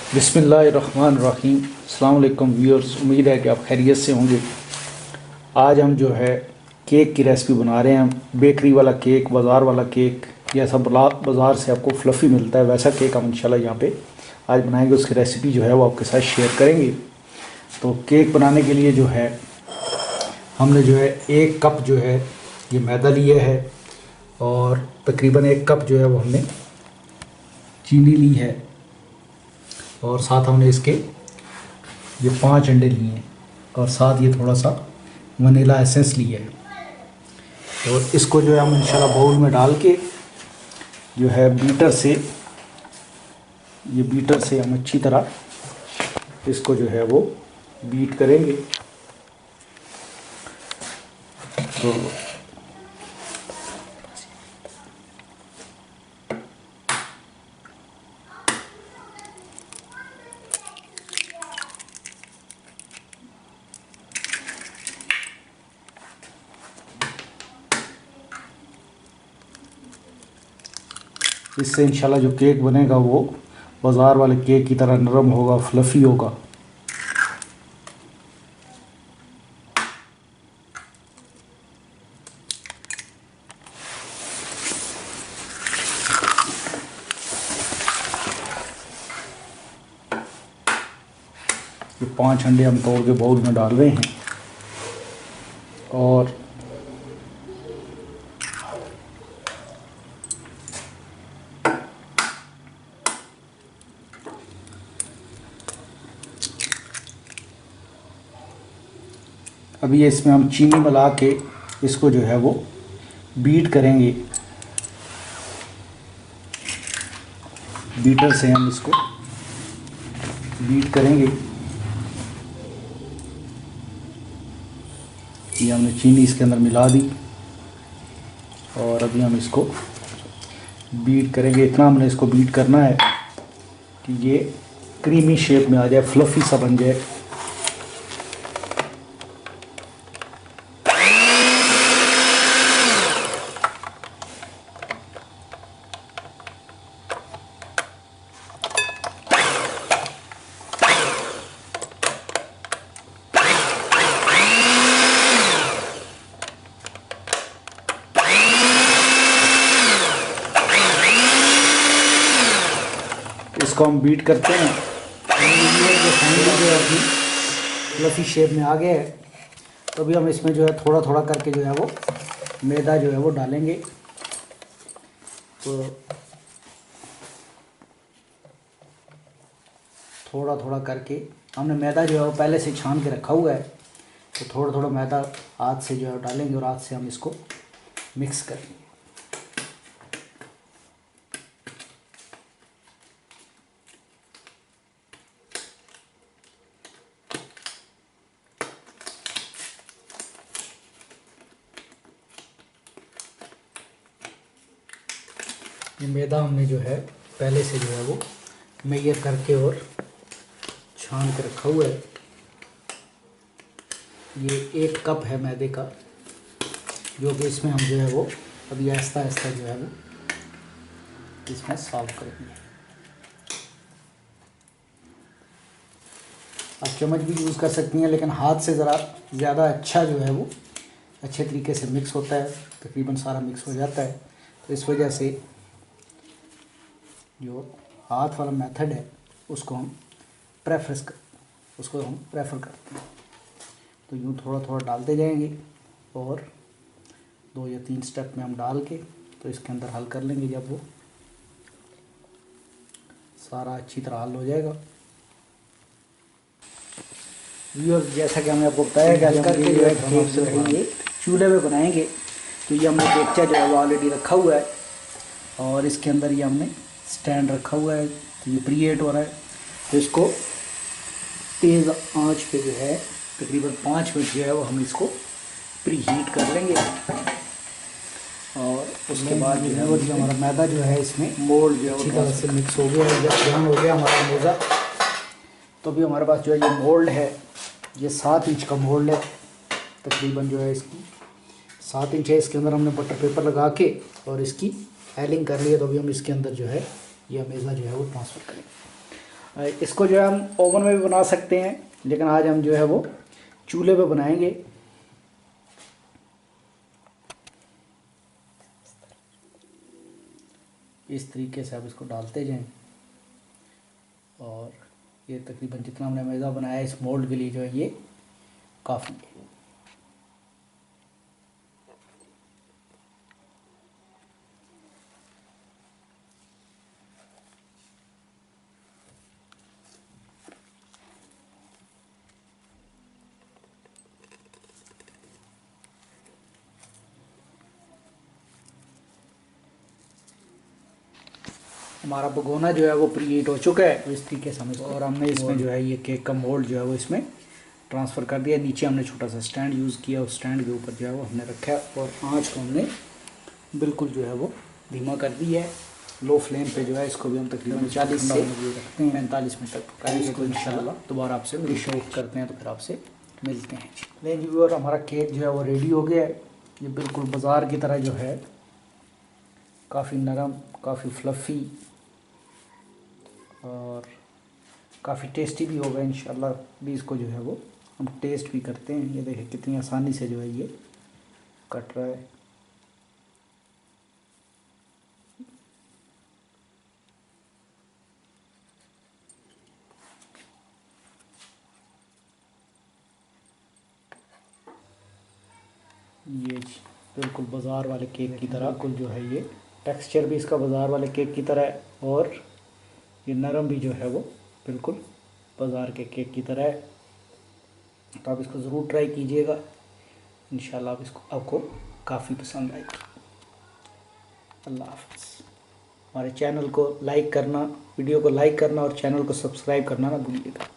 बिस्मिल्लाहिर्रहमानिर्रहीम। अस्सलाम वालेकुम व्यूअर्स, उम्मीद है कि आप खैरियत से होंगे। आज हम जो है केक की रेसिपी बना रहे हैं। बेकरी वाला केक, बाज़ार वाला केक, जैसा बाज़ार से आपको फ्लफ़ी मिलता है वैसा केक हम इंशाल्लाह यहाँ पे आज बनाएंगे। उसकी रेसिपी जो है वो आपके साथ शेयर करेंगे। तो केक बनाने के लिए जो है हमने जो है 1 कप जो है ये मैदा लिया है और तकरीबन 1 कप जो है वो हमने चीनी ली है और साथ हमने इसके ये 5 अंडे लिए हैं और साथ ये थोड़ा सा वनीला एसेंस लिया है। और इसको जो है हम इंशाल्लाह बाउल में डाल के जो है बीटर से हम अच्छी तरह इसको जो है वो बीट करेंगे। तो इससे इंशाल्लाह जो केक बनेगा वो बाज़ार वाले केक की तरह नरम होगा, फ्लफ़ी होगा। ये 5 अंडे हम तोड़ के बाउल में डाल रहे हैं और अभी इसमें हम चीनी मिला के इसको जो है वो बीट करेंगे। बीटर से हम इसको बीट करेंगे। ये हमने चीनी इसके अंदर मिला दी और अभी हम इसको बीट करेंगे। इतना हमने इसको बीट करना है कि ये क्रीमी शेप में आ जाए, फ्लफ़ी सा बन जाए। इसको हम बीट करते हैं। ये जो फाइनली जो है अपनी फ्लफ़ी शेप में आ गया है। तो अभी हम इसमें जो है थोड़ा थोड़ा करके जो है वो मैदा जो है वो डालेंगे। तो थोड़ा थोड़ा करके हमने मैदा जो है वो पहले से छान के रखा हुआ है। तो थोड़ा थोड़ा मैदा हाथ से जो है डालेंगे और हाथ से हम इसको मिक्स करेंगे। ये मैदा हमने जो है पहले से जो है वो मेजर करके और छान के रखा हुआ है। ये 1 कप है मैदे का, जो कि इसमें हम जो है वो अभी आहिस्ता आहिस्ता जो है वो इसमें सॉल्व करेंगे। आप चम्मच भी यूज़ कर सकती हैं, लेकिन हाथ से ज़रा ज़्यादा अच्छा जो है वो अच्छे तरीके से मिक्स होता है, तकरीबन सारा मिक्स हो जाता है। तो इस वजह से जो हाथ वाला मेथड है उसको हम प्रेफर करते हैं। तो यूँ थोड़ा थोड़ा डालते जाएंगे और 2 या 3 स्टेप में हम डाल के तो इसके अंदर हल कर लेंगे। जब वो सारा अच्छी तरह हल हो जाएगा। व्यूअर्स, जैसा कि हमने आपको बताया कि हल करके जो है केक जो है ये चूल्हे पे बनाएंगे। तो ये हमने केकचा जो है वो ऑलरेडी रखा हुआ है और इसके अंदर ये हमने स्टैंड रखा हुआ है। तो ये प्री हीट हो रहा है। तो इसको तेज़ आंच पे जो है तकरीबन 5 मिनट जो है वो हम इसको प्री हीट कर लेंगे। और उसके बाद जो है वो हमारा मैदा जो है इसमें मोल्ड जो है अच्छी तरह से मिक्स हो गया है। जब जम हो गया हमारा मोज़ा, तो अभी हमारे पास जो है ये मोल्ड है, ये 7 इंच का मोल्ड है। तकरीबन जो है इसकी 7 इंच है। इसके अंदर हमने बटर पेपर लगा के और इसकी एलिंग कर लिया। तो अभी हम इसके अंदर जो है ये मेज़ा जो है वो ट्रांसफ़र करेंगे। इसको जो है हम ओवन में भी बना सकते हैं, लेकिन आज हम जो है वो चूल्हे पे बनाएंगे। इस तरीके से आप इसको डालते जाएं और ये तकरीबन जितना हमने मैदा बनाया इस मोल्ड के लिए जो है ये काफ़ी है। हमारा भगोना जो है वो प्रीहीट हो चुका है, तो इस तरीके से हम इसको, और हमने इसमें जो है ये केक का मोल्ड जो है वो इसमें ट्रांसफ़र कर दिया। नीचे हमने छोटा सा स्टैंड यूज़ किया, उस स्टैंड के ऊपर जो है वो हमने रखा है और आँच को हमने बिल्कुल जो है वो धीमा कर दी है। लो फ्लेम पे जो है इसको भी हम तकरीबन 40 से रखते हैं 45 मिनट तक पकाएंगे। इसको इंशाल्लाह दोबारा आपसे रिशॉट करते हैं तो फिर आपसे मिलते हैं। लेकिन जी और हमारा केक जो है वो रेडी हो गया है। ये बिल्कुल बाज़ार की तरह जो है काफ़ी नरम, काफ़ी फ्लफ़ी और काफ़ी टेस्टी भी होगा इंशाल्लाह। भी इसको जो है वो हम टेस्ट भी करते हैं। ये देखें कितनी आसानी से जो है ये कट रहा है। ये जी बिल्कुल बाज़ार वाले केक की तरह, बिल्कुल जो है ये टेक्सचर भी इसका बाज़ार वाले केक की तरह है और ये नरम भी जो है वो बिल्कुल बाज़ार के केक की तरह है। तो आप इसको ज़रूर ट्राई कीजिएगा, इंशाल्लाह आप इसको आपको काफ़ी पसंद आएगी। अल्लाह हाफ़िज़। हमारे चैनल को लाइक करना, वीडियो को लाइक करना और चैनल को सब्सक्राइब करना ना भूलिएगा।